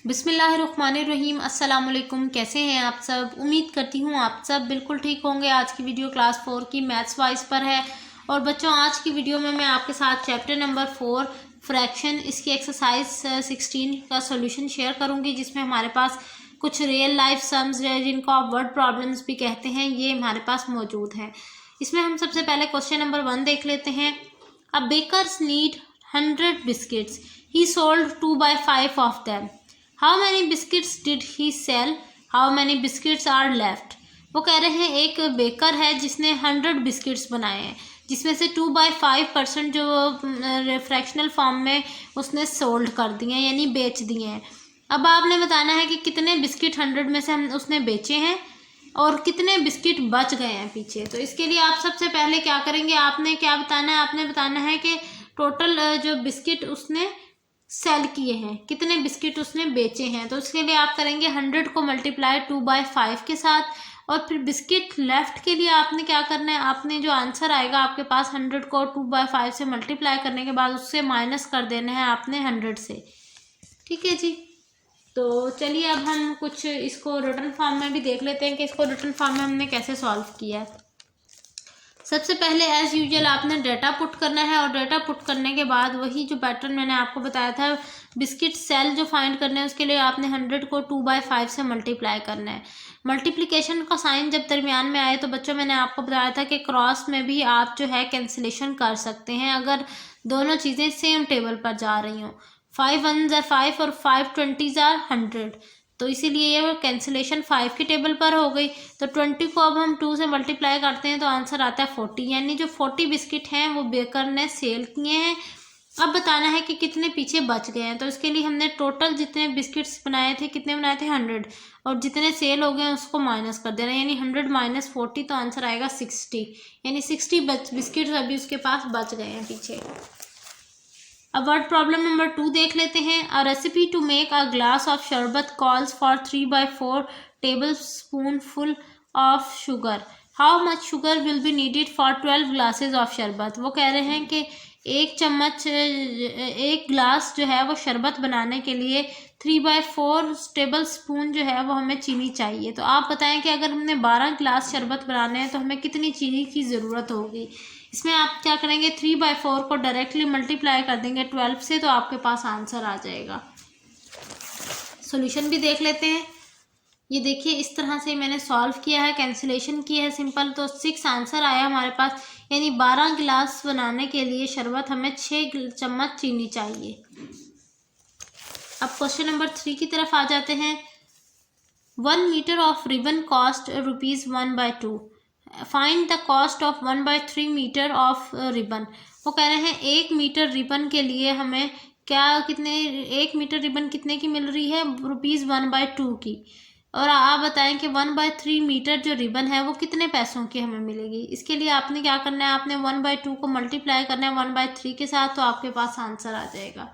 बिस्मिल्लाहिर्रहमानिर्रहीम। अस्सलाम वालेकुम। कैसे हैं आप सब? उम्मीद करती हूँ आप सब बिल्कुल ठीक होंगे। आज की वीडियो क्लास 4 की मैथ्स वाइज पर है। और बच्चों, आज की वीडियो में मैं आपके साथ चैप्टर नंबर 4 फ्रैक्शन, इसकी एक्सरसाइज 16 का सोल्यूशन शेयर करूँगी, जिसमें हमारे पास कुछ रियल लाइफ सम्स जिनको आप वर्ड प्रॉब्लम्स भी कहते हैं, ये हमारे पास मौजूद है। इसमें हम सबसे पहले क्वेश्चन नंबर 1 देख लेते हैं। A bakers need 100 biscuits, he sold 2/5 of them. How many biscuits did he sell, how many biscuits are left. वो कह रहे हैं एक बेकर है जिसने 100 बिस्किट्स बनाए हैं, जिसमें से 2/5% जो फ्रैक्शनल फॉर्म में उसने सोल्ड कर दिए हैं, यानी बेच दिए हैं। अब आपने बताना है कि कितने बिस्किट 100 में से उसने बेचे हैं और कितने बिस्किट बच गए हैं पीछे। तो इसके लिए आप सबसे पहले क्या करेंगे, आपने क्या बताना है, आपने बताना है कि टोटल जो बिस्किट उसने सेल किए हैं, कितने बिस्किट उसने बेचे हैं। तो उसके लिए आप करेंगे 100 को मल्टीप्लाई 2/5 के साथ, और फिर बिस्किट लेफ्ट के लिए आपने क्या करना है, आपने जो आंसर आएगा आपके पास 100 को 2/5 से मल्टीप्लाई करने के बाद उससे माइनस कर देना है आपने 100 से। ठीक है जी। तो चलिए अब हम कुछ इसको रिटन फॉर्म में भी देख लेते हैं कि इसको रिटन फॉर्म में हमने कैसे सॉल्व किया है। सबसे पहले एज यूजुअल आपने डाटा पुट करना है, और डाटा पुट करने के बाद वही जो पैटर्न मैंने आपको बताया था, बिस्किट सेल जो फाइंड करने है उसके लिए आपने 100 को 2/5 से मल्टीप्लाई करना है। मल्टीप्लिकेशन का साइन जब दरमियान में आए तो बच्चों मैंने आपको बताया था कि क्रॉस में भी आप जो है कैंसिलेशन कर सकते हैं अगर दोनों चीज़ें सेम टेबल पर जा रही हों। 5 1s are 5 और 5 20s are 100, तो इसीलिए ये कैंसिलेशन 5 की टेबल पर हो गई। तो 20 को अब हम 2 से मल्टीप्लाई करते हैं तो आंसर आता है 40, यानी जो 40 बिस्किट हैं वो बेकर ने सेल किए हैं। अब बताना है कि कितने पीछे बच गए हैं। तो इसके लिए हमने टोटल जितने बिस्किट्स बनाए थे, कितने बनाए थे 100, और जितने सेल हो गए हैं उसको माइनस कर देना, यानी 100 माइनस 40, तो आंसर आएगा 60, यानी 60 बिस्किट्स अभी उसके पास बच गए हैं पीछे। अब वर्ड प्रॉब्लम नंबर 2 देख लेते हैं। A recipe to make a glass of sharbat calls for 3/4 tablespoon full of sugar, how much sugar will be needed for 12 glasses of sharbat. वो कह रहे हैं कि एक गिलास जो है वो शरबत बनाने के लिए 3/4 टेबल स्पून जो है वो हमें चीनी चाहिए। तो आप बताएं कि अगर हमने 12 गिलास शरबत बनाने हैं तो हमें कितनी चीनी की ज़रूरत होगी। इसमें आप क्या करेंगे, 3/4 को डायरेक्टली मल्टीप्लाई कर देंगे 12 से, तो आपके पास आंसर आ जाएगा। सॉल्यूशन भी देख लेते हैं। ये देखिए इस तरह से मैंने सॉल्व किया है, कैंसिलेशन किया है सिंपल, तो 6 आंसर आया हमारे पास, यानी 12 गिलास बनाने के लिए शरबत हमें 6 चम्मच चीनी चाहिए। अब क्वेश्चन नंबर 3 की तरफ आ जाते हैं। 1 metre of ribbon cost ₹1/2, find the cost of 1/3 metre of ribbon. वो कह रहे हैं 1 मीटर रिबन के लिए हमें कितने 1 मीटर रिबन कितने की मिल रही है, ₹1/2 की। और आप बताएं कि 1/3 मीटर जो रिबन है वो कितने पैसों की हमें मिलेगी। इसके लिए आपने क्या करना है, आपने 1/2 को मल्टीप्लाई करना है 1/3 के साथ, तो आपके पास आंसर आ जाएगा।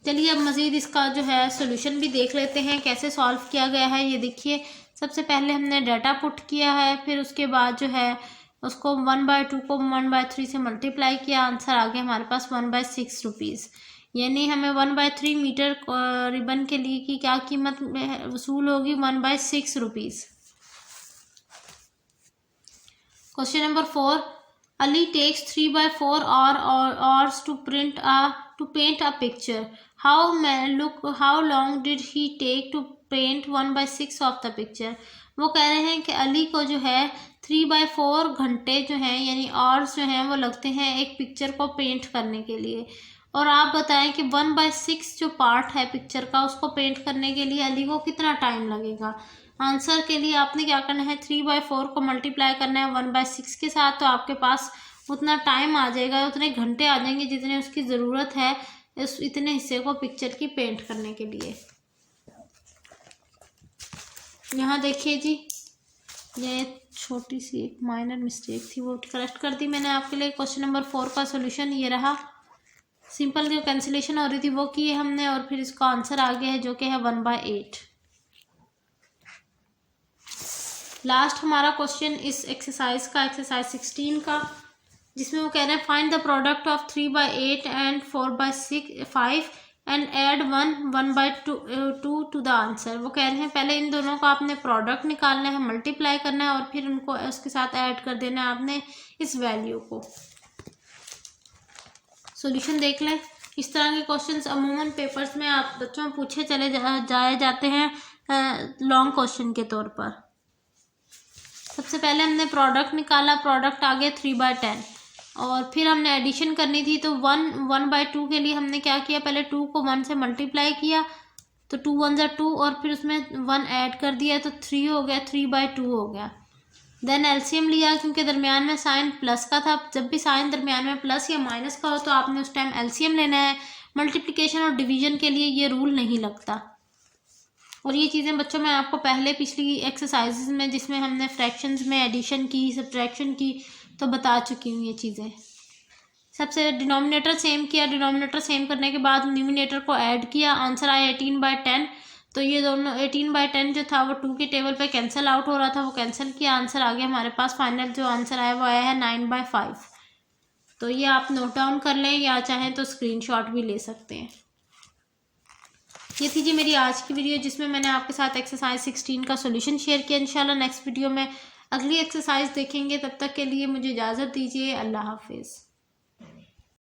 चलिए अब मज़ीद इसका जो है सोल्यूशन भी देख लेते हैं कैसे सॉल्व किया गया है। ये देखिए सबसे पहले हमने डाटा पुट किया है, फिर उसके बाद जो है उसको 1/2 को 1/3 से मल्टीप्लाई किया, आंसर आ गया हमारे पास 1/6 रुपीज़, यानी हमें 1/3 मीटर रिबन के लिए की क्या कीमत वसूल होगी, 1/6 rupees. Question number 4, Ali takes 3/4 hours to paint a picture. How long did he take to paint 1/6 of the picture? वो कह रहे हैं कि अली को जो है 3/4 घंटे जो हैं, यानी आवर्स जो हैं वो लगते हैं एक पिक्चर को पेंट करने के लिए। और आप बताएं कि 1/6 जो पार्ट है पिक्चर का उसको पेंट करने के लिए अली को कितना टाइम लगेगा। आंसर के लिए आपने क्या करना है, 3/4 को मल्टीप्लाई करना है 1/6 के साथ, तो आपके पास उतना टाइम आ जाएगा, उतने घंटे आ जाएंगे जितने उसकी ज़रूरत है इतने हिस्से को पिक्चर की पेंट करने के लिए। यहाँ देखिए जी, ये छोटी सी एक माइनर मिस्टेक थी वो करेक्ट कर दी मैंने आपके लिए। क्वेश्चन नंबर 4 का सोल्यूशन ये रहा। सिंपल जो कैंसिलेशन हो रही थी वो की है हमने, और फिर इसका आंसर आ गया है जो कि है 1/8। लास्ट हमारा क्वेश्चन इस एक्सरसाइज का, एक्सरसाइज 16 का, जिसमें वो कह रहे हैं find the product of 3/8 and 4/5 and add 1/2 to the answer. वो कह रहे हैं पहले इन दोनों का आपने प्रोडक्ट निकालना है, मल्टीप्लाई करना है और फिर उनको उसके साथ ऐड कर देना है आपने इस वैल्यू को। सॉल्यूशन देख लें। इस तरह के क्वेश्चंस अमूमन पेपर्स में आप बच्चों पूछे चले जाए जाते हैं लॉन्ग क्वेश्चन के तौर पर। सबसे पहले हमने प्रोडक्ट निकाला, प्रोडक्ट आ गया 3/10 और फिर हमने एडिशन करनी थी तो 1/2 के लिए हमने क्या किया, पहले 2 को 1 से मल्टीप्लाई किया तो 2 1 ज़ा 2 और फिर उसमें 1 ऐड कर दिया तो 3 हो गया, 3/2 हो गया। देन एलसीएम लिया, क्योंकि दरमियान में साइन प्लस का था। जब भी साइन दरमियान में प्लस या माइनस का हो तो आपने उस टाइम एलसीएम लेना है। मल्टीप्लिकेशन और डिवीजन के लिए ये रूल नहीं लगता। और ये चीज़ें बच्चों मैं आपको पहले पिछली एक्सरसाइजेज में जिसमें हमने फ्रैक्शंस में एडिशन की, सब्ट्रैक्शन की, तो बता चुकी हूँ ये चीज़ें। सबसे डिनोमिनेटर सेम किया, डिनोमिनेटर सेम करने के बाद न्यूमिनेटर को ऐड किया, आंसर आया 18/10। तो ये दोनों 18/10 जो था वो 2 के टेबल पे कैंसिल आउट हो रहा था, वो कैंसिल किया, आंसर आ गया हमारे पास। फाइनल जो आंसर आया वो आया है 9/5। तो ये आप नोट डाउन कर लें या चाहें तो स्क्रीनशॉट भी ले सकते हैं। ये थी जी मेरी आज की वीडियो जिसमें मैंने आपके साथ एक्सरसाइज 16 का सॉल्यूशन शेयर किया। इंशाल्लाह नेक्स्ट वीडियो में अगली एक्सरसाइज देखेंगे। तब तक के लिए मुझे इजाज़त दीजिए। अल्लाह हाफिज़।